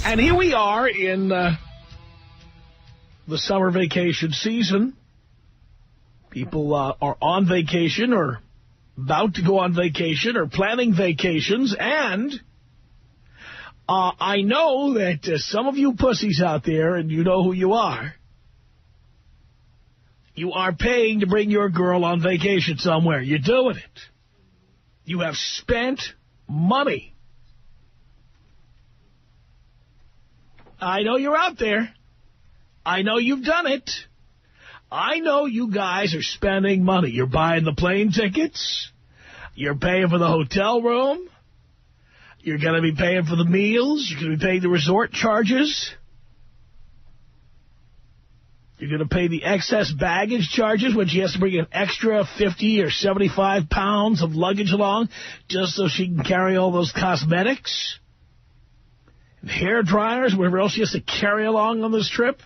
And here we are in the summer vacation season. People are on vacation or about to go on vacation or planning vacations. And I know that some of you pussies out there, and you know who you are paying to bring your girl on vacation somewhere. You're doing it. You have spent money. I know you're out there. I know you've done it. I know you guys are spending money. You're buying the plane tickets. You're paying for the hotel room. You're going to be paying for the meals. You're going to be paying the resort charges. You're going to pay the excess baggage charges when she has to bring an extra 50 or 75 pounds of luggage along just so she can carry all those cosmetics. Hair dryers, whatever else she has to carry along on this trip.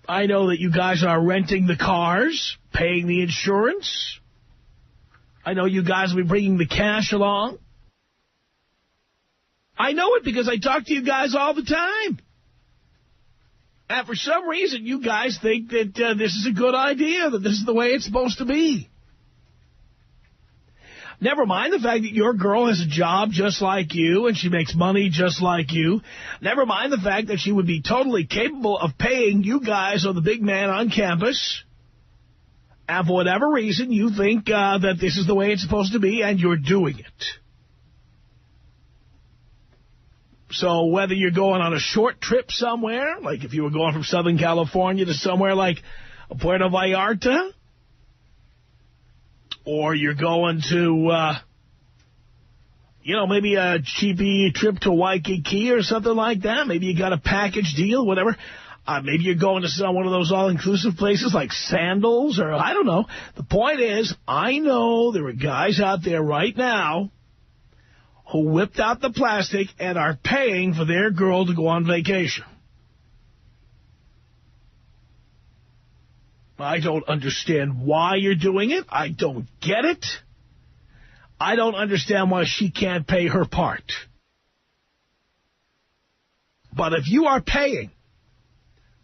I know that you guys are renting the cars, paying the insurance. I know you guys will be bringing the cash along. I know it because I talk to you guys all the time. And for some reason, you guys think that this is a good idea, that this is the way it's supposed to be. Never mind the fact that your girl has a job just like you and she makes money just like you. Never mind the fact that she would be totally capable of paying you guys or the big man on campus. And for whatever reason, you think that this is the way it's supposed to be and you're doing it. So whether you're going on a short trip somewhere, like if you were going from Southern California to somewhere like Puerto Vallarta, or you're going to, maybe a cheapy trip to Waikiki or something like that. Maybe you got a package deal, whatever. Maybe you're going to one of those all-inclusive places like Sandals or I don't know. The point is, I know there are guys out there right now who whipped out the plastic and are paying for their girl to go on vacation. I don't understand why you're doing it. I don't get it. I don't understand why she can't pay her part. But if you are paying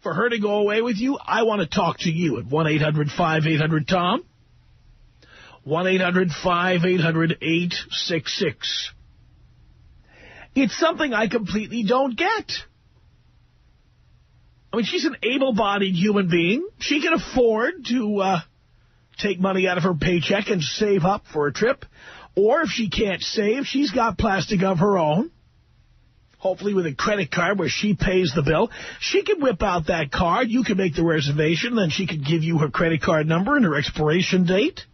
for her to go away with you, I want to talk to you at 1-800-5800-TOM, 1-800-5800-866. It's something I completely don't get. I mean, she's an able-bodied human being. She can afford to take money out of her paycheck and save up for a trip. Or if she can't save, she's got plastic of her own, hopefully with a credit card where she pays the bill. She can whip out that card. You can make the reservation. Then she could give you her credit card number and her expiration date.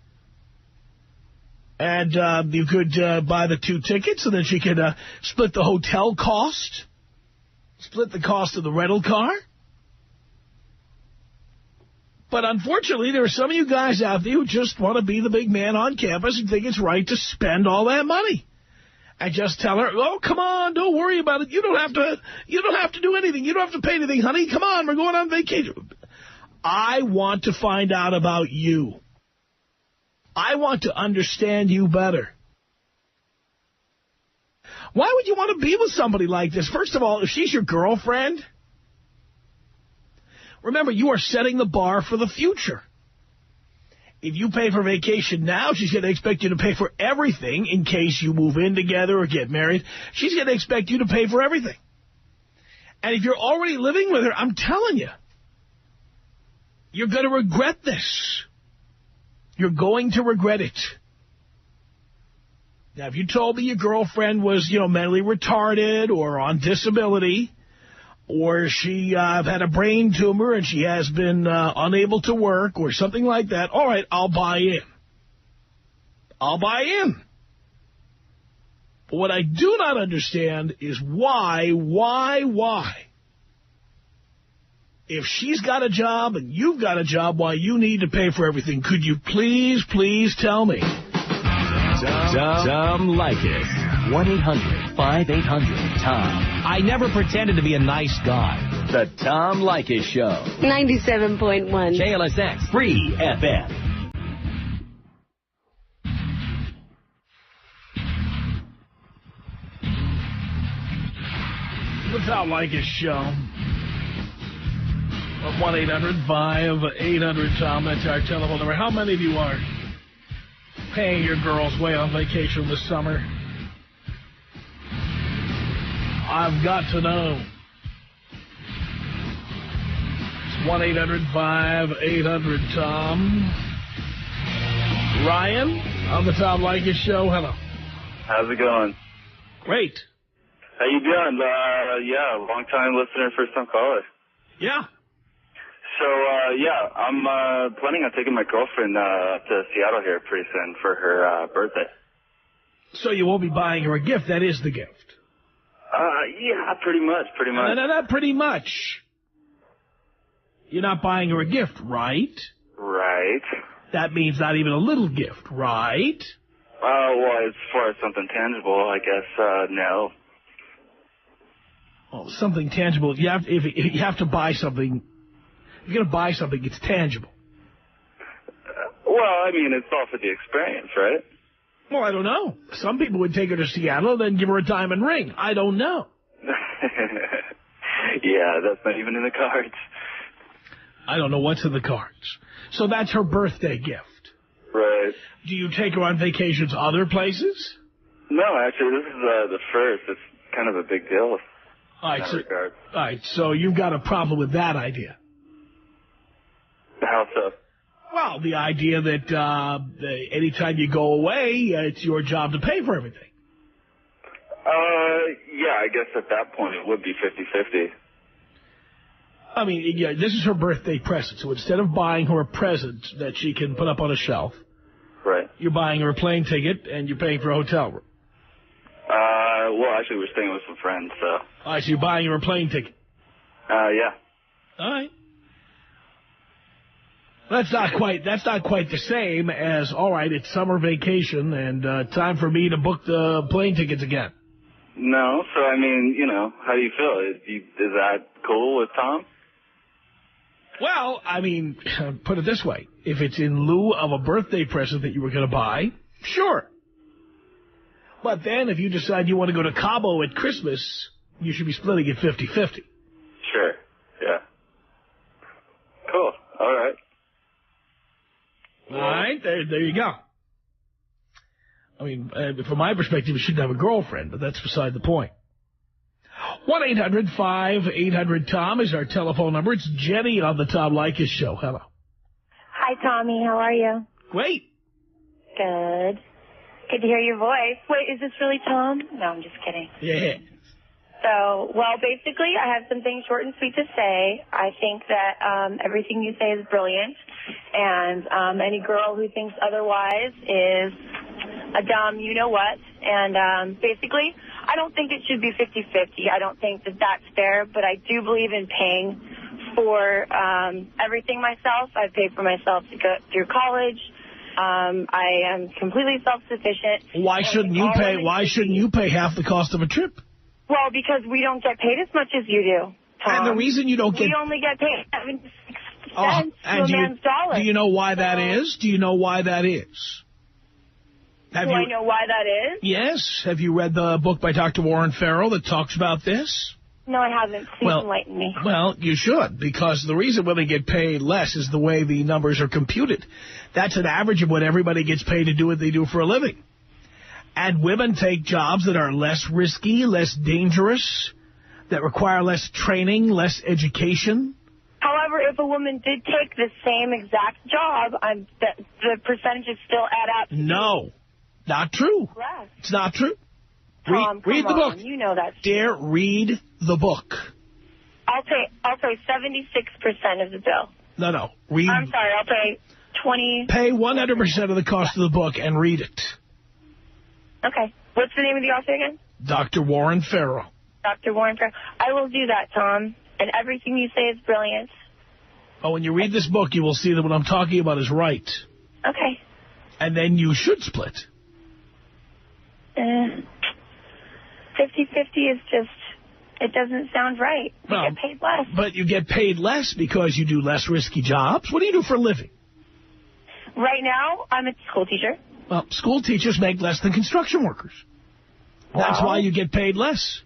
And you could buy the 2 tickets, and then she could split the hotel cost, split the cost of the rental car. But unfortunately, there are some of you guys out there who just want to be the big man on campus and think it's right to spend all that money. And just tell her, oh, come on, don't worry about it. You don't have to do anything. You don't have to pay anything, honey. Come on, we're going on vacation. I want to find out about you. I want to understand you better. Why would you want to be with somebody like this? First of all, if she's your girlfriend, remember, you are setting the bar for the future. If you pay for vacation now, she's going to expect you to pay for everything in case you move in together or get married. She's going to expect you to pay for everything. And if you're already living with her, I'm telling you, you're going to regret this. You're going to regret it. Now, if you told me your girlfriend was, mentally retarded or on disability, or she had a brain tumor and she has been unable to work or something like that, all right, I'll buy in. I'll buy in. But what I do not understand is why? If she's got a job and you've got a job, why you need to pay for everything. Could you please tell me? Tom Leykis. 1-800-5800-TOM. I never pretended to be a nice guy. The Tom Leykis Show. 97.1. KLSX. Free FM. the Tom Leykis Show. 1-800-5800-TOM. That's our telephone number. How many of you are paying your girls way on vacation this summer? I've got to know. It's 1-800-5800-TOM. Ryan on the Tom Leykis Show. Hello. How's it going? Great. How you doing? Yeah, long-time listener, first-time caller. Yeah. So, I'm planning on taking my girlfriend to Seattle here pretty soon for her birthday. So you won't be buying her a gift. That is the gift. Yeah, pretty much. No, not pretty much. You're not buying her a gift, right? Right. That means not even a little gift, right? Well, as far as something tangible, I guess, no. Oh, something tangible. If you have to buy something, if you're going to buy something, it's tangible. Well, I mean, it's all for the experience, right? Well, I don't know. Some people would take her to Seattle and then give her a diamond ring. I don't know. Yeah, that's not even in the cards. I don't know what's in the cards. So that's her birthday gift. Right. Do you take her on vacations other places? No, actually, this is the first. It's kind of a big deal. All right, so you've got a problem with that idea. How so? Well, the idea that anytime you go away, it's your job to pay for everything. Yeah, I guess at that point it would be 50-50. I mean, yeah, this is her birthday present, so instead of buying her a present that she can put up on a shelf, right, you're buying her a plane ticket and you're paying for a hotel room. Well, actually, we're staying with some friends, so. All right, so you're buying her a plane ticket. Yeah. All right. That's not quite the same as, all right, it's summer vacation and time for me to book the plane tickets again. No, so I mean, you know, how do you feel? Is that cool with Tom? Well, I mean, put it this way. If it's in lieu of a birthday present that you were going to buy, sure. But then if you decide you want to go to Cabo at Christmas, you should be splitting it 50-50. Sure, yeah. Cool, all right. All right, there you go. I mean, from my perspective, you shouldn't have a girlfriend, but that's beside the point. 1-800-5800-TOM is our telephone number. It's Jenny on the Tom Leykis Show. Hello. Hi, Tommy. How are you? Great. Good. Good to hear your voice. Wait, is this really Tom? No, I'm just kidding. Yeah. So, well, basically, I have something short and sweet to say. I think that everything you say is brilliant, and any girl who thinks otherwise is a dumb you-know-what. And basically, I don't think it should be 50-50. I don't think that that's fair, but I do believe in paying for everything myself. I've paid for myself to go through college. I am completely self-sufficient. Why shouldn't you pay? Why shouldn't you pay half the cost of a trip? Well, because we don't get paid as much as you do, Tom. And the reason you don't get... We only get paid 76 cents to a man's dollar. Do you know why that is? Do you know why that is? I know why that is? Yes. Have you read the book by Dr. Warren Farrell that talks about this? No, I haven't. Please enlighten me. Well, you should, because the reason women get paid less is the way the numbers are computed. That's an average of what everybody gets paid to do what they do for a living. And women take jobs that are less risky, less dangerous, that require less training, less education. However, if a woman did take the same exact job, the percentages still add up. No, not true. Correct. It's not true. Read the book. You know that. Dear, read the book. I'll pay 76% of the bill. No. Read. I'm sorry, I'll pay 20. Pay 100% of the cost of the book and read it. Okay. What's the name of the author again? Dr. Warren Farrell. Dr. Warren Farrell. I will do that, Tom. And everything you say is brilliant. Oh, when you read this book, you will see that what I'm talking about is right. Okay. And then you should split. 50-50 is just, it doesn't sound right. You get paid less. But you get paid less because you do less risky jobs. What do you do for a living? Right now, I'm a school teacher. Well, school teachers make less than construction workers. That's why you get paid less.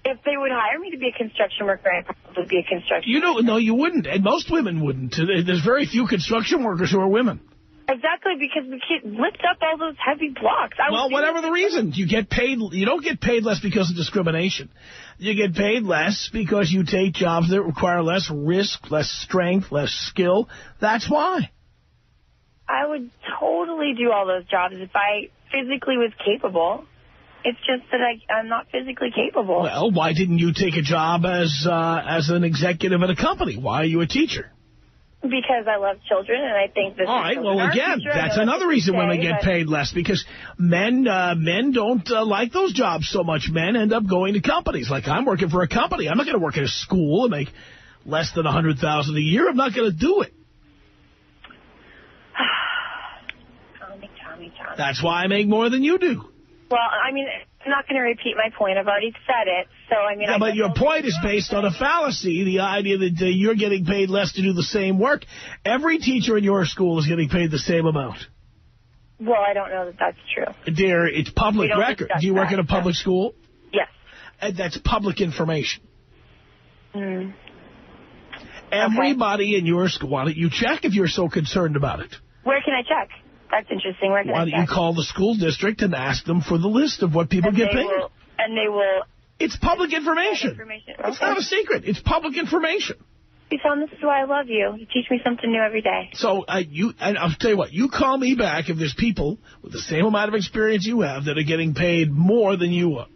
If they would hire me to be a construction worker, I'd probably be a construction worker. No, you wouldn't. And most women wouldn't. There's very few construction workers who are women. Exactly, because we can't lift up all those heavy blocks. Well, whatever the reason, you get paid. You don't get paid less because of discrimination. You get paid less because you take jobs that require less risk, less strength, less skill. That's why. I would totally do all those jobs if I physically was capable. It's just that I'm not physically capable. Well, why didn't you take a job as an executive at a company? Why are you a teacher? Because I love children, and I think this. All right. Well, again, that's another reason women get paid less, because men don't like those jobs so much. Men end up going to companies. Like, I'm working for a company. I'm not going to work at a school and make less than $100,000 a year. I'm not going to do it. Tommy. That's why I make more than you do. Well, I mean, I'm not going to repeat my point. I've already said it. So, I mean, but your point is based on a fallacy, the idea that you're getting paid less to do the same work. Every teacher in your school is getting paid the same amount. Well, I don't know that that's true. Dear, it's public record. Do you work in a public school? Yes. And that's public information. Mm. Everybody in your school, why don't you check if you're so concerned about it? Where can I check? That's interesting. Where can I check? Why don't you call the school district and ask them for the list of what people get paid? And they will... It's public information. It's not a secret. It's public information. Tom, this is why I love you. You teach me something new every day. So and I'll tell you what, you call me back if there's people with the same amount of experience you have that are getting paid more than you are.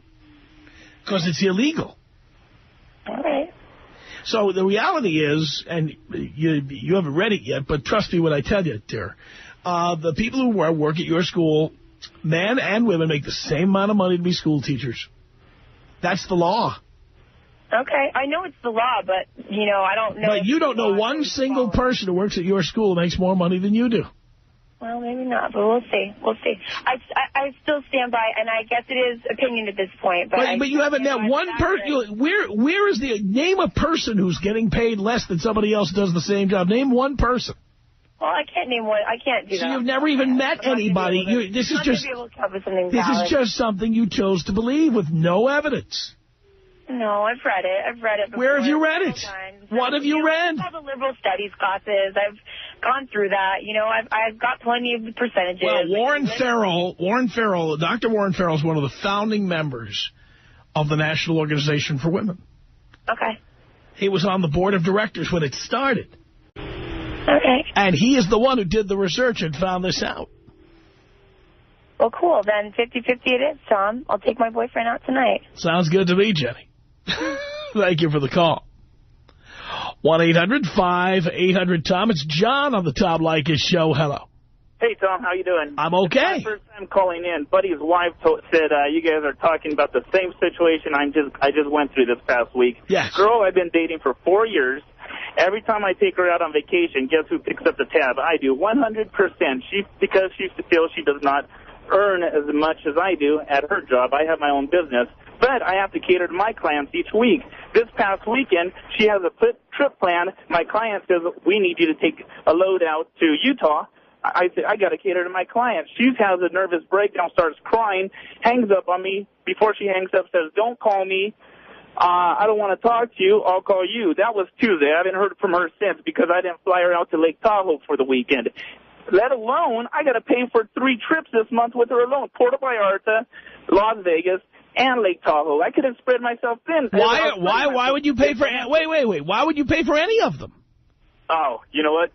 Because it's illegal. All right. So the reality is, and you haven't read it yet, but trust me when I tell you, dear, the people who work at your school, men and women, make the same amount of money to be school teachers. That's the law. Okay, I know it's the law, but, I don't know. But you don't know one single person who works at your school who makes more money than you do. Well, maybe not, but we'll see. We'll see. I still stand by, and I guess it is opinion at this point. But you haven't met one person. Where is name a person who's getting paid less than somebody else does the same job? Name one person. Well, I can't name one. I can't do that. So you've never even met anybody. This is just something you chose to believe with no evidence. No, I've read it. Before. Where have you read it? What have you read? All the liberal studies classes. I've gone through that. I've got plenty of percentages. Well, Dr. Warren Farrell is one of the founding members of the National Organization for Women. Okay. He was on the board of directors when it started. Okay. And he is the one who did the research and found this out. Well, cool. Then 50-50 it is, Tom. I'll take my boyfriend out tonight. Sounds good to me, Jenny. Thank you for the call. 1-800-5800-TOM. It's John on the Tom Leykis Show. Hello. Hey, Tom. How you doing? I'm okay. It's my first time calling in. Buddy's wife said you guys are talking about the same situation I just went through this past week. Yes. Girl I've been dating for 4 years. Every time I take her out on vacation, guess who picks up the tab? I do, 100%. Because she feels she does not earn as much as I do at her job. I have my own business. But I have to cater to my clients each week. This past weekend, she has a trip plan. My client says, we need you to take a load out to Utah. I said, I got to cater to my client. She has a nervous breakdown, starts crying, hangs up on me. Before she hangs up, says, don't call me. I don't want to talk to you. I'll call you. That was Tuesday. I haven't heard from her since because I didn't fly her out to Lake Tahoe for the weekend. Let alone, I got to pay for 3 trips this month with her alone. Puerto Vallarta, Las Vegas, and Lake Tahoe. I could have spread myself thin. Why would you pay for... Wait. Why would you pay for any of them? Oh, you know what?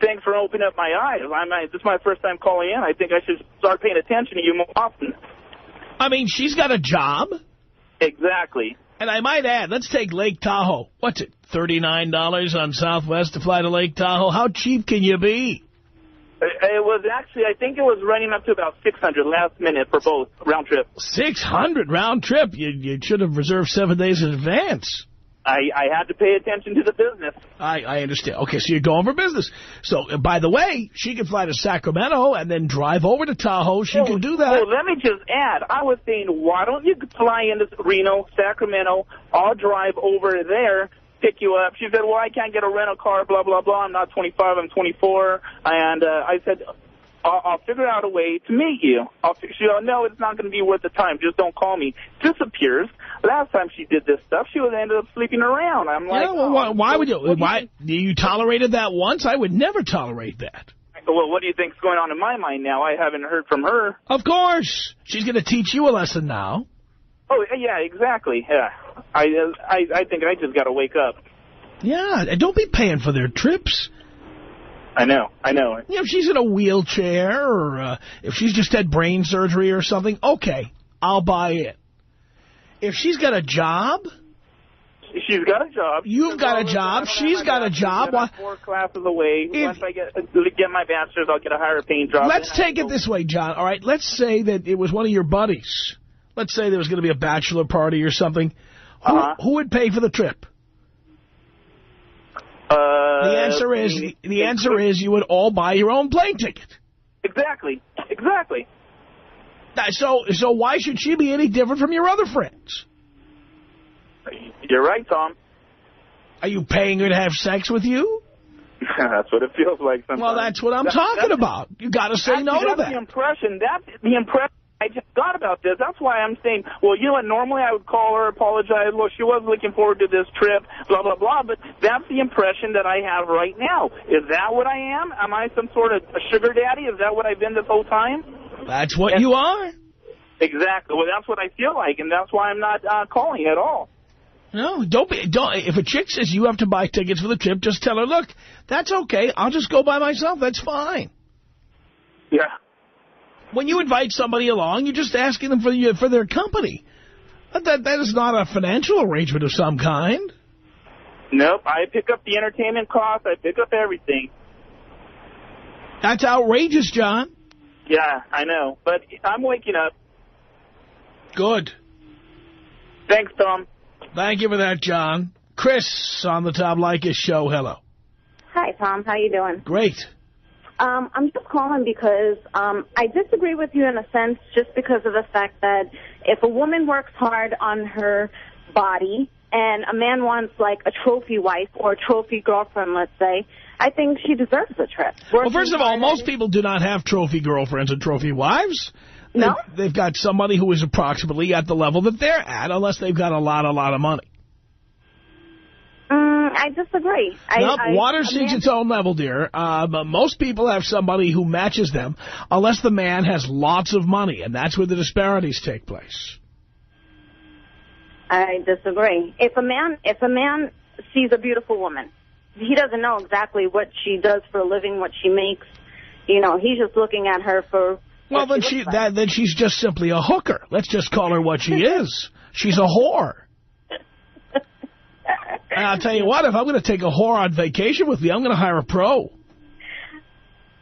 Thanks for opening up my eyes. This is my first time calling in. I think I should start paying attention to you more often. I mean, she's got a job. Exactly. And I might add, let's take Lake Tahoe. What's it, $39 on Southwest to fly to Lake Tahoe? How cheap can you be? It was actually, I think it was running up to about $600 last minute for both round trip. $600 round trip? You should have reserved 7 days in advance. I had to pay attention to the business. I understand. Okay, so you're going for business. So, by the way, she can fly to Sacramento and then drive over to Tahoe. She can do that. Let me just add. I was saying, why don't you fly into Reno, Sacramento? I'll drive over there, pick you up. She said, well, I can't get a rental car, blah, blah, blah. I'm not 25, I'm 24. And I said, I'll figure out a way to meet you. She'll know it's not going to be worth the time. Just don't call me. Disappears. Last time she did this stuff, she ended up sleeping around. I'm like, why would you? Why you tolerated that once? I would never tolerate that. Well, what do you think's going on in my mind now? I haven't heard from her. Of course, she's going to teach you a lesson now. Oh yeah, exactly. Yeah, I think I just got to wake up. Yeah, don't be paying for their trips. I know. If she's in a wheelchair or if she's just had brain surgery or something, okay, I'll buy it. If she's got a job... She's got a job. You've got a job. She's got a job. 4 classes away. Once I get my bachelor's, I'll get a higher paying job. Let's take it this way, John. All right, let's say that it was one of your buddies. Let's say there was going to be a bachelor party or something. Who would pay for the trip? The answer is you would all buy your own plane ticket. Exactly. So why should she be any different from your other friends? You're right, Tom. Are you paying her to have sex with you? That's what it feels like sometimes. Well, that's what I'm talking about. You got to say no to that. That's the impression I just got about this. That's why I'm saying, well, you know what, normally I would call her, apologize, well, she was looking forward to this trip, blah, blah, blah, but that's the impression that I have right now. Is that what I am? Am I some sort of a sugar daddy? Is that what I've been this whole time? That's what you are. Exactly. Well, that's what I feel like, and that's why I'm not calling at all. No, don't. If a chick says you have to buy tickets for the trip, just tell her, look, that's okay. I'll just go by myself. That's fine. Yeah. When you invite somebody along, you're just asking them for their company. That is not a financial arrangement of some kind. Nope. I pick up the entertainment costs. I pick up everything. That's outrageous, John. Yeah, I know. But I'm waking up. Good. Thanks, Tom. Thank you for that, John. Chris on the Tom Leykis Show. Hello. Hi, Tom. How you doing? Great. I'm just calling because I disagree with you in a sense just because of the fact that if a woman works hard on her body and a man wants, like, a trophy wife or a trophy girlfriend, let's say, I think she deserves the trip. Well, first of all, most people do not have trophy girlfriends and trophy wives. No? They've got somebody who is approximately at the level that they're at, unless they've got a lot of money. I disagree. Water seeks its own level, dear. But most people have somebody who matches them, unless the man has lots of money, and that's where the disparities take place. I disagree. If a man sees a beautiful woman, he doesn't know exactly what she does for a living, what she makes. You know, he's just looking at her for. Well, then she's just simply a hooker. Let's just call her what she is. She's a whore. And I'll tell you what, if I'm going to take a whore on vacation with me, I'm going to hire a pro.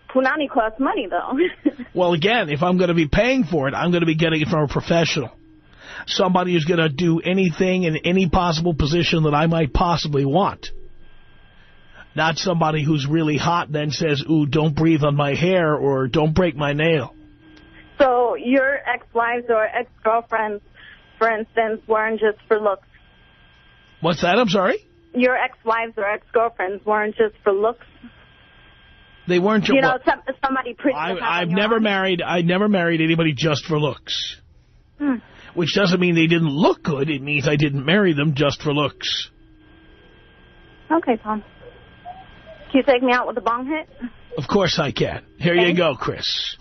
Punani costs money, though. Well, again, if I'm going to be paying for it, I'm going to be getting it from a professional. Somebody who's going to do anything in any possible position that I might possibly want. Not somebody who's really hot and then says, ooh, don't breathe on my hair or don't break my nail. So your ex-wives or ex-girlfriends, for instance, weren't just for looks? What's that? I'm sorry? Your ex-wives or ex-girlfriends weren't just for looks? They weren't just... You know, somebody pretty... I've never married anybody just for looks. Which doesn't mean they didn't look good. It means I didn't marry them just for looks. Okay, Tom. Can you take me out with a bong hit? Of course I can. Here you go, Chris.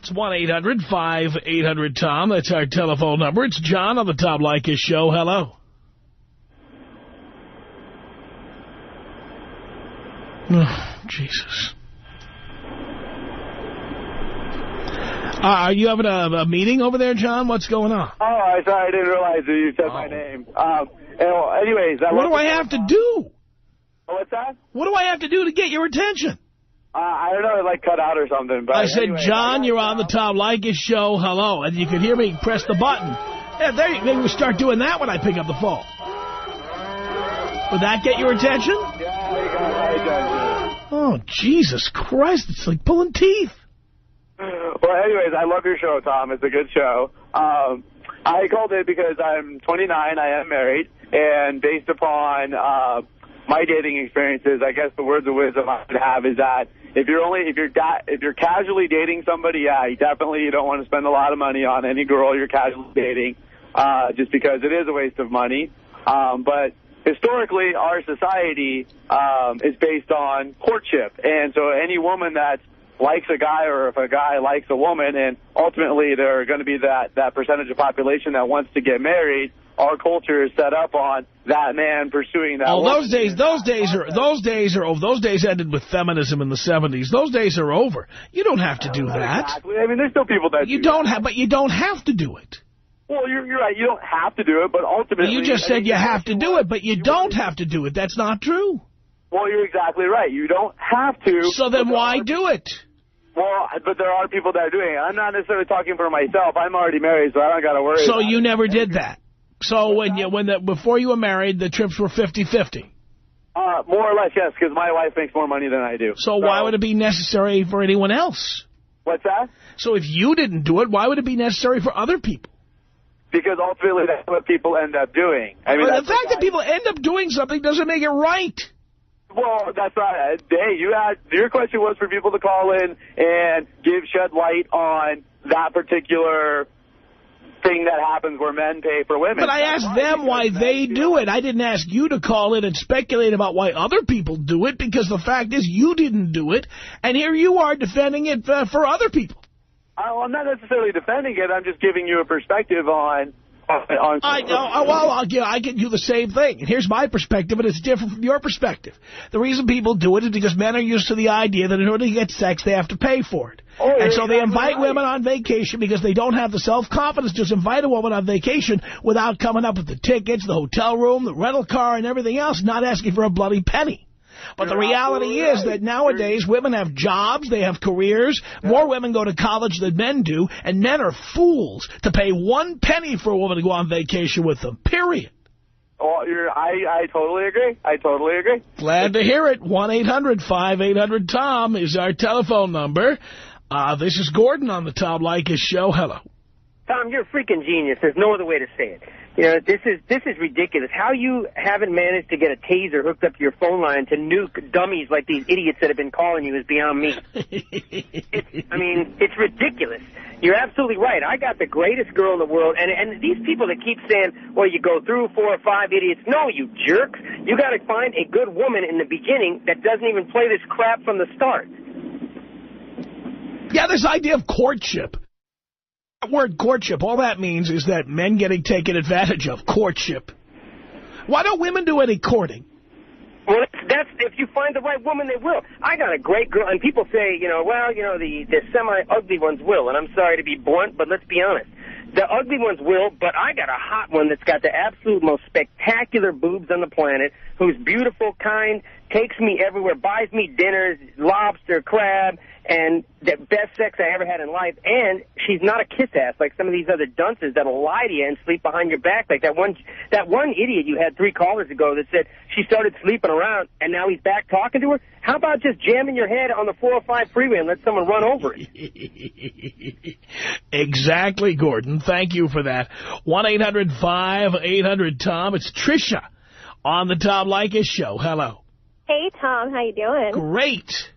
It's 1-800-5800-TOM. That's our telephone number. It's John on the Tom Leykis Show. Hello. Oh, Jesus. Are you having a meeting over there, John? What's going on? Oh, sorry, I didn't realize that you said my name. Anyways, what do I have to do? What's that? What do I have to do to get your attention? I don't know, like cut out or something. But I said, anyway, John, you're on the Tom Leykis Show. Hello. And you could hear me press the button. Yeah, maybe we'll start doing that when I pick up the phone. Would that get your attention? Yeah, you got my attention. Oh, Jesus Christ. It's like pulling teeth. Well, anyways, I love your show, Tom. It's a good show. I called it because I'm 29, I am married, and based upon my dating experiences, I guess the words of wisdom I would have is that if you're casually dating somebody, yeah, you don't want to spend a lot of money on any girl you're casually dating, just because it is a waste of money. But historically, our society is based on courtship, and so any woman that likes a guy, or if a guy likes a woman, and ultimately there are going to be that percentage of population that wants to get married, our culture is set up on that man pursuing that woman. Those days ended with feminism in the 70s. Those days are over. You don't have to do that. Exactly. I mean, there's still people that but you don't have to do it. Well, you're right. You don't have to do it, but ultimately... You just said you have to do it, but you don't have to do it. That's not true. Well, you're exactly right. You don't have to. So then why do it? Well, but there are people that are doing it. I'm not necessarily talking for myself. I'm already married, so I don't got to worry about it. So you never did that? So before you were married, the trips were 50-50? More or less, yes, because my wife makes more money than I do. So why would it be necessary for anyone else? What's that? So if you didn't do it, why would it be necessary for other people? Because ultimately that's what people end up doing. I mean, the fact that people end up doing something doesn't make it right. Well, that's right. Hey, your question was for people to call in and shed light on that particular thing that happens where men pay for women. But I asked them why they do it. I didn't ask you to call in and speculate about why other people do it, because the fact is you didn't do it, and here you are defending it for other people. I'm not necessarily defending it. I'm just giving you a perspective on I know. Well, I can do the same thing. And here's my perspective, and it's different from your perspective. The reason people do it is because men are used to the idea that in order to get sex, they have to pay for it. And so they invite women on vacation because they don't have the self-confidence to just invite a woman on vacation without coming up with the tickets, the hotel room, the rental car, and everything else, not asking for a bloody penny. But the reality is that nowadays women have jobs, they have careers, more women go to college than men do, and men are fools to pay 1 penny for a woman to go on vacation with them, period. Oh, I totally agree. I totally agree. Glad to hear it. 1-800-5800-TOM is our telephone number. This is Gordon on the Tom Leykis Show. Hello. Tom, you're a freaking genius. There's no other way to say it. You know, this is ridiculous. How you haven't managed to get a taser hooked up to your phone line to nuke dummies like these idiots that have been calling you is beyond me. It's ridiculous. You're absolutely right. I got the greatest girl in the world, and these people that keep saying, well, you go through 4 or 5 idiots. No, you jerks. You got to find a good woman in the beginning that doesn't even play this crap from the start. Yeah, this idea of courtship. That word courtship, all that means is that men getting taken advantage of. Courtship. Why don't women do any courting? Well, that's if you find the right woman, they will. I got a great girl, and people say, the semi-ugly ones will, and I'm sorry to be blunt, but let's be honest. The ugly ones will, but I got a hot one that's got the absolute most spectacular boobs on the planet, who's beautiful, kind, takes me everywhere, buys me dinners, lobster, crab, and the best sex I ever had in life. And she's not a kiss ass like some of these other dunces that'll lie to you and sleep behind your back. Like that one idiot you had 3 callers ago that said she started sleeping around and now he's back talking to her. How about just jamming your head on the 405 freeway and let someone run over it? Exactly, Gordon. Thank you for that. 1-800-5800-TOM. It's Tricia on the Tom Leykis Show. Hello. Hey, Tom. How you doing? Great.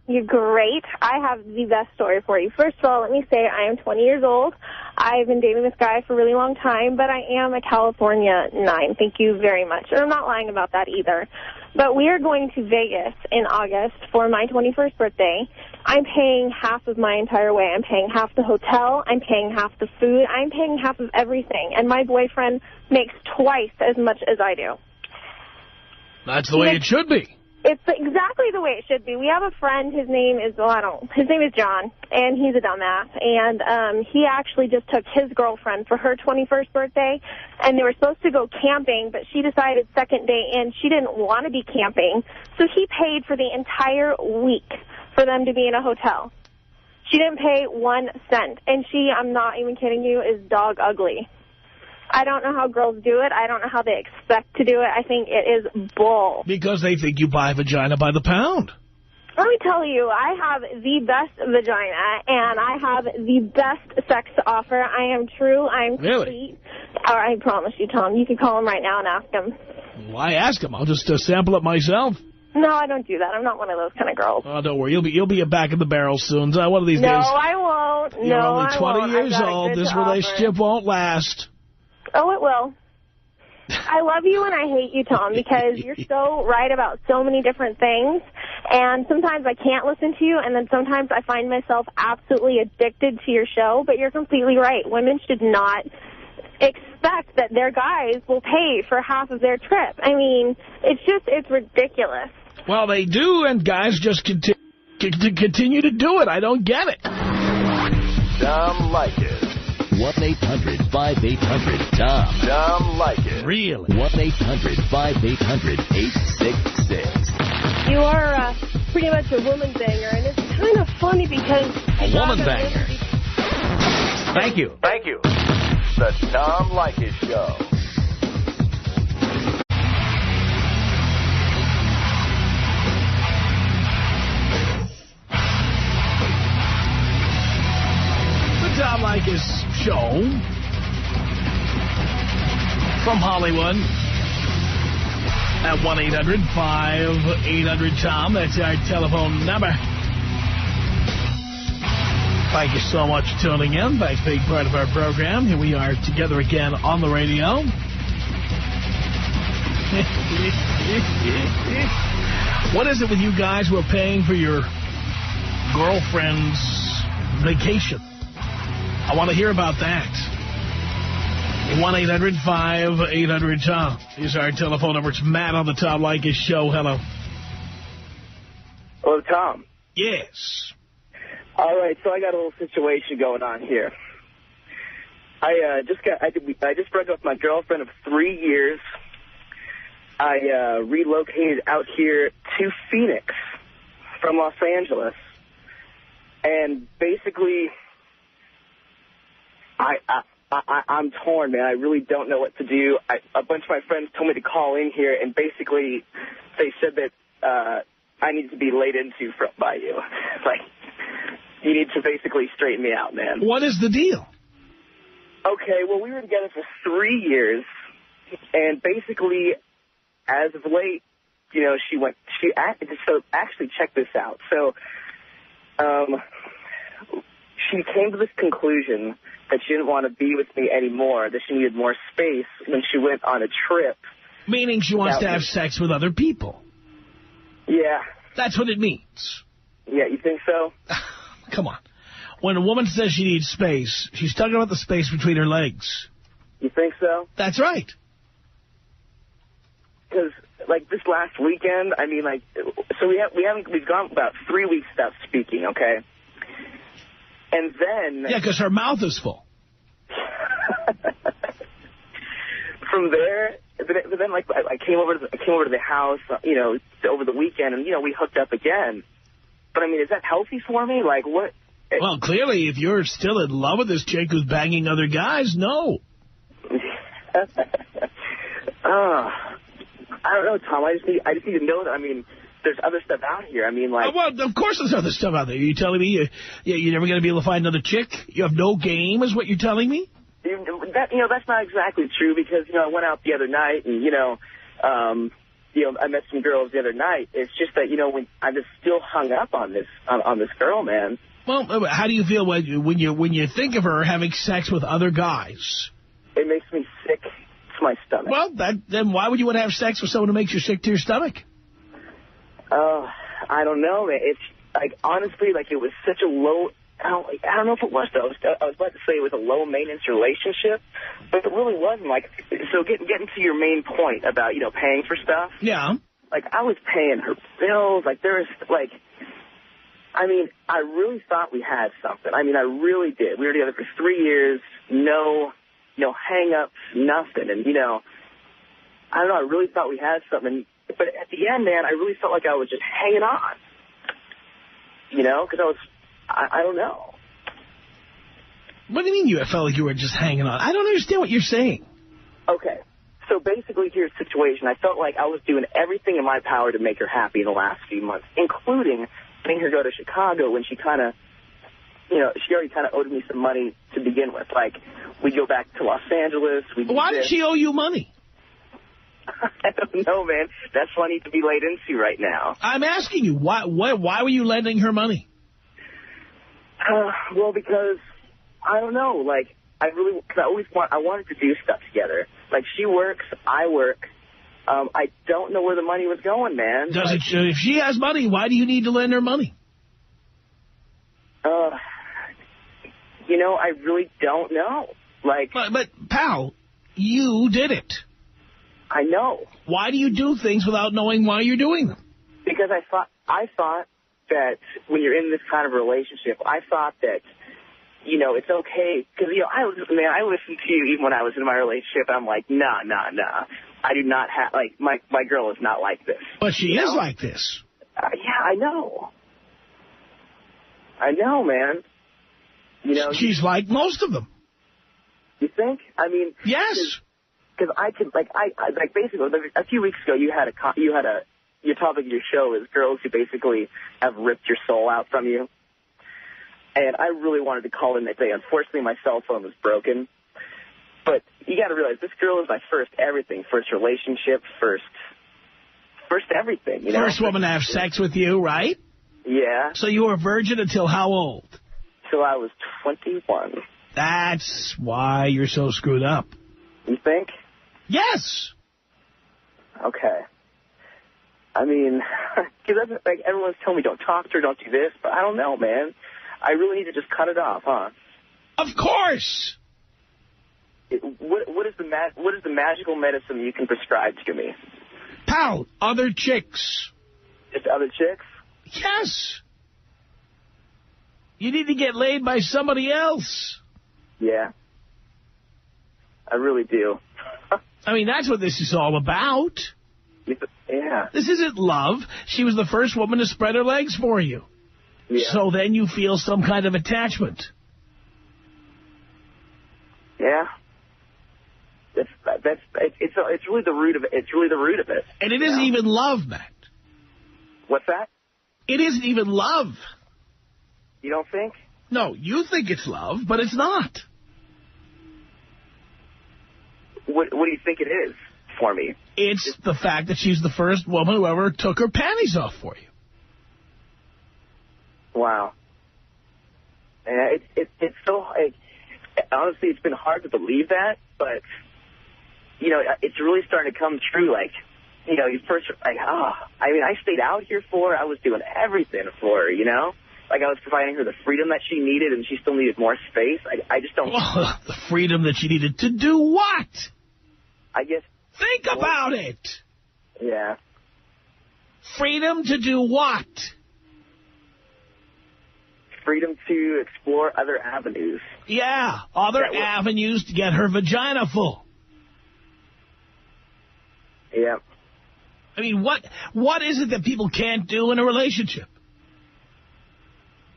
You're great. I have the best story for you. First of all, let me say I am 20 years old. I've been dating this guy for a really long time, but I am a California 9. Thank you very much. And I'm not lying about that either. But we are going to Vegas in August for my 21st birthday. I'm paying half of my entire way. I'm paying half the hotel. I'm paying half the food. I'm paying half of everything. And my boyfriend makes twice as much as I do. That's the way it should be. It's exactly the way it should be. We have a friend, his name is John, and he's a dumbass. And he actually just took his girlfriend for her 21st birthday, and they were supposed to go camping, but she decided second day in she didn't want to be camping, so he paid for the entire week for them to be in a hotel. She didn't pay 1 cent, and she, I'm not even kidding you, is dog ugly. I don't know how girls do it. I don't know how they expect to do it. I think it is bull. Because they think you buy vagina by the pound. Let me tell you, I have the best vagina, and I have the best sex to offer. I am true. I am complete. Really? I promise you, Tom. You can call him right now and ask him. Why ask him? I'll just sample it myself. No, I don't do that. I'm not one of those kind of girls. Oh, don't worry. You'll be back in the barrel soon. One of these days. No, I won't. You're no, only 20 years old. This relationship won't last. Oh, it will. I love you and I hate you, Tom, because you're so right about so many different things. And sometimes I can't listen to you, and then sometimes I find myself absolutely addicted to your show. But you're completely right. Women should not expect that their guys will pay for half of their trip. I mean, it's ridiculous. Well, they do, and guys just continue to do it. I don't get it. Tom Leykis. 1-800-5800-TOM. Tom Leykis. Really? 1-800-5800-866. You are pretty much a woman banger, and it's kind of funny because... A woman banger. Thank you. Thank you. The Tom Leykis Show. Tom Leykis Show from Hollywood at 1-800-5800-TOM. That's our telephone number. Thank you so much for tuning in. Thanks for being part of our program. Here we are together again on the radio. What is it with you guys who are paying for your girlfriend's vacation? I want to hear about that. 1-800-5800-TOM is our telephone number. It's Matt on the Tom Leykis Show. Hello. Hello, Tom. Yes. All right, so I got a little situation going on here. I just broke up with my girlfriend of 3 years. I relocated out here to Phoenix from Los Angeles, and basically, I'm torn, man. I really don't know what to do. A bunch of my friends told me to call in here, and basically, they said that I need to be laid into by you. Like, you need to basically straighten me out, man. What is the deal? Okay, well, we were together for 3 years, and basically, as of late, you know, so actually, check this out. So, she came to this conclusion that she didn't want to be with me anymore, that she needed more space when she went on a trip. Meaning she wants to have sex with other people. Yeah. That's what it means. Yeah, you think so? Come on. When a woman says she needs space, she's talking about the space between her legs. You think so? That's right. Because, like, this last weekend, I mean, like, so we've gone about 3 weeks without speaking, okay? And then... Yeah, because her mouth is full. From there, but then, like, I came over to the house, you know, over the weekend, and, you know, we hooked up again. But, I mean, is that healthy for me? Like, what... Well, clearly, if you're still in love with this chick who's banging other guys, no. I don't know, Tom. I just need to know that, I mean... There's other stuff out here. I mean, like... Well, of course there's other stuff out there. Are you telling me you're never going to be able to find another chick? You have no game is what you're telling me? That's not exactly true because, you know, I went out the other night and, I met some girls the other night. It's just that, you know, when I was still hung up on this girl, man. Well, how do you feel when you think of her having sex with other guys? It makes me sick to my stomach. Well, then why would you want to have sex with someone who makes you sick to your stomach? I don't know, man. It's, like, honestly, like, it was such a low... I don't know if it was, though. I was about to say it was a low-maintenance relationship, but it really wasn't. Like, so getting to your main point about, you know, paying for stuff. Yeah. Like, I was paying her bills. Like, there was, like... I mean, I really thought we had something. I mean, I really did. We were together for 3 years, no hang-ups, nothing. And, you know, I don't know, I really thought we had something. But at the end, man, I really felt like I was just hanging on. You know, because I don't know. What do you mean you felt like you were just hanging on? I don't understand what you're saying. Okay. So basically, here's the situation. I felt like I was doing everything in my power to make her happy in the last few months, including letting her go to Chicago when she kind of, she already kind of owed me some money to begin with. Like, we'd go back to Los Angeles. Why did she owe you money? I don't know, man. That's what I need to be laid into right now. I'm asking you, why were you lending her money? Well, because, I don't know, like, I wanted to do stuff together. Like, she works, I work. I don't know where the money was going, man. If she has money, why do you need to lend her money? I really don't know. Like, but pal, you did it. I know. Why do you do things without knowing why you're doing them? Because I thought that when you're in this kind of relationship, I thought that, it's okay. Because, I listened to you even when I was in my relationship. I'm like, nah. I do not have, like, my girl is not like this. But she is like this. Yeah, I know. I know, man. She's like most of them. You think? I mean, yes. Because I could, basically, a few weeks ago, your topic of your show is girls who basically have ripped your soul out from you. And I really wanted to call in that day. Unfortunately, my cell phone was broken. But you got to realize, this girl is my first everything, first relationship, first everything. First woman to have sex with you, right? Yeah. So you were a virgin until how old? Till I was 21. That's why you're so screwed up. You think? Yes. Okay. I mean, because everyone's telling me don't talk to her, don't do this, but I don't know, man. I really need to just cut it off, huh? Of course. What is the magical medicine you can prescribe to me? Pal, other chicks. Just other chicks? Yes. You need to get laid by somebody else. Yeah. I really do. I mean, that's what this is all about. Yeah. This isn't love. She was the first woman to spread her legs for you. Yeah. So then you feel some kind of attachment. Yeah. It's really the root of it. It's really the root of it. And it isn't even love, Matt. What's that? It isn't even love. You don't think? No, you think it's love, but it's not. What do you think it is for me? It's the fact that she's the first woman who ever took her panties off for you. Wow. And it's so, honestly, it's been hard to believe that, but, it's really starting to come true. Like, you first, I stayed out here for her. I was doing everything for her, Like, I was providing her the freedom that she needed, and she still needed more space. I just don't... The freedom that she needed to do what? I guess... Think about it. Yeah. Freedom to do what? Freedom to explore other avenues. Yeah, other avenues to get her vagina full. Yeah. I mean, what is it that people can't do in a relationship?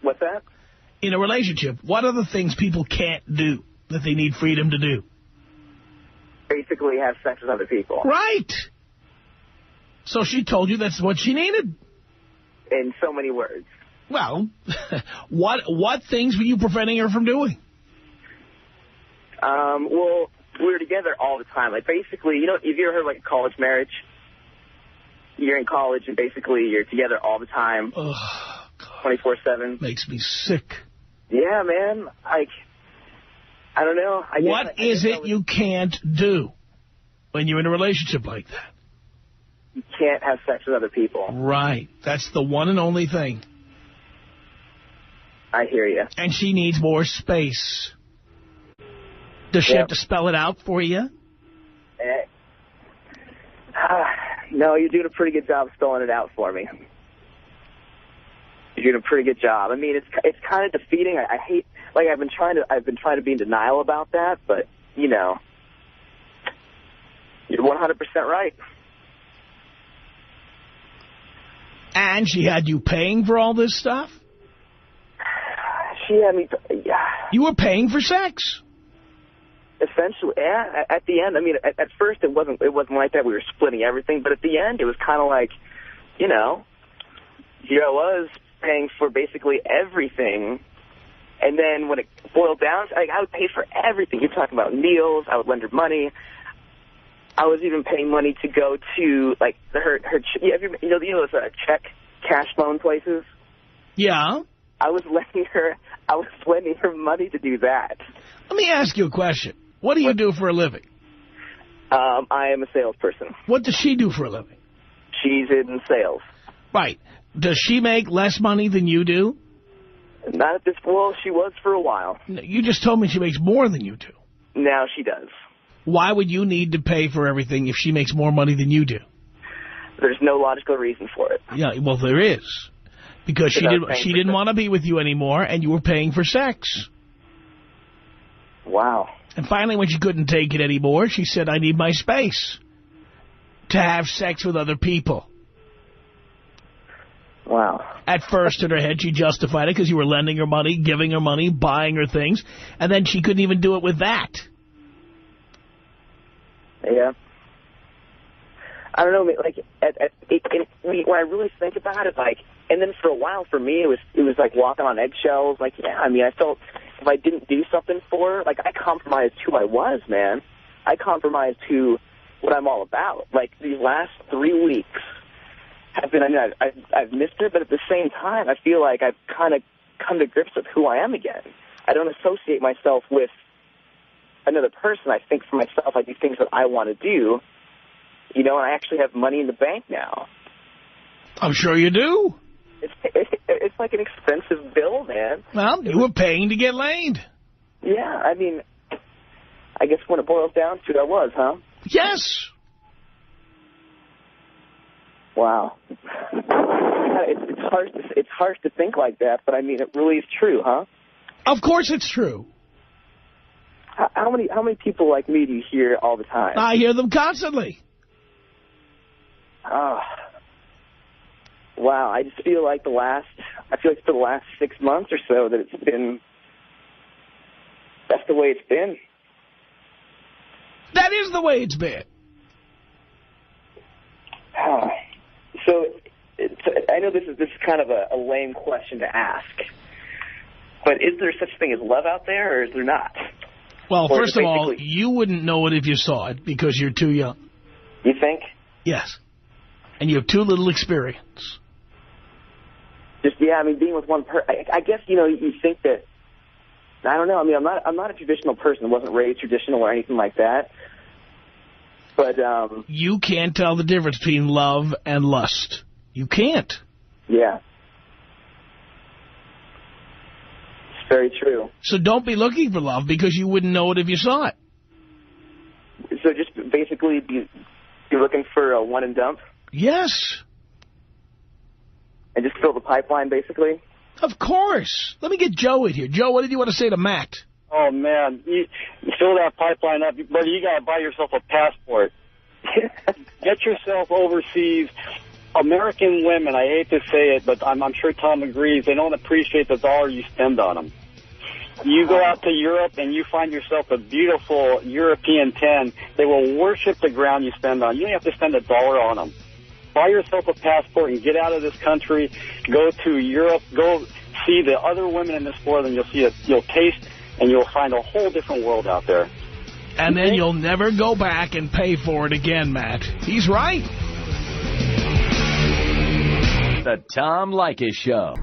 What's that? In a relationship, what are the things people can't do that they need freedom to do? Basically have sex with other people. Right. So she told you that's what she needed. In so many words. Well, what things were you preventing her from doing? Well, we were together all the time. Like, basically, have you ever heard, like, a college marriage? You're in college, and basically you're together all the time. 24/7. Makes me sick. Yeah, man. I don't know. What is it you can't do when you're in a relationship like that? You can't have sex with other people. Right. That's the one and only thing. I hear you. And she needs more space. Does she have to spell it out for you? No, you're doing a pretty good job spelling it out for me. You're doing a pretty good job. I mean, it's kind of defeating. I hate, like, I've been trying to be in denial about that, but you're 100% right. And she had you paying for all this stuff? She had me. You were paying for sex. Essentially, yeah, at the end, I mean, at first it wasn't like that. We were splitting everything, but at the end it was kind of like, you know, here I was paying for basically everything, and then when it boiled down, I would pay for everything. You're talking about meals, I would lend her money. I was even paying money to go to, like, her you know those check cash loan places? Yeah. I was lending her money to do that. Let me ask you a question. What do you do for a living? I am a salesperson. What does she do for a living? She's in sales. Right. Does she make less money than you do? Not at this, well, she was for a while. You just told me she makes more than you do. Now she does. Why would you need to pay for everything if she makes more money than you do? There's no logical reason for it. Yeah, well, there is. Because she didn't want to be with you anymore, and you were paying for sex. Wow. And finally, when she couldn't take it anymore, she said, I need my space to have sex with other people. Wow. At first, in her head, she justified it because you were lending her money, giving her money, buying her things, and then she couldn't even do it with that. Yeah. I don't know, like, when I really think about it, like, and then for a while for me, it was like walking on eggshells. Like, yeah, I mean, I felt if I didn't do something for her, like, I compromised who I was, man. I compromised what I'm all about. Like, these last 3 weeks have been, I mean, I've missed her, but at the same time, I feel like I've kind of come to grips with who I am again. I don't associate myself with another person. I think for myself, I do things that I want to do, you know, and I actually have money in the bank now. I'm sure you do. It's like an expensive bill, man. Well, you were paying to get laid. Yeah, I mean, I guess when it boils down to it, I was, huh? Yes. Wow. It's harsh to think like that, but I mean, it really is true, huh? Of course it's true. How many people like me do you hear all the time? I hear them constantly. Wow, I just feel like for the last 6 months or so that that's the way it's been. That is the way it's been. So, I know this is kind of a lame question to ask, but is there such thing as love out there, or is there not? Well, first of all, you wouldn't know it if you saw it because you're too young. You think? Yes. And you have too little experience. Just, yeah, I mean, being with one person, I guess, you know, you think that, I don't know, I mean, I'm not a traditional person. I wasn't raised traditional or anything like that. But, you can't tell the difference between love and lust. You can't. Yeah. It's very true. So don't be looking for love because you wouldn't know it if you saw it. So just basically, you're looking for a one and dump? Yes. And just fill the pipeline, basically? Of course. Let me get Joe in here. Joe, what did you want to say to Matt? Oh, man, you fill that pipeline up, but you got to buy yourself a passport. Get yourself overseas. American women, I hate to say it, but I'm sure Tom agrees, they don't appreciate the dollar you spend on them. You go out to Europe and you find yourself a beautiful European 10, they will worship the ground you spend on. You don't have to spend $1 on them. Buy yourself a passport and get out of this country. Go to Europe. Go see the other women in this world, and you'll taste, and you'll find a whole different world out there. And then you'll never go back and pay for it again, Matt. He's right. The Tom Leykis Show.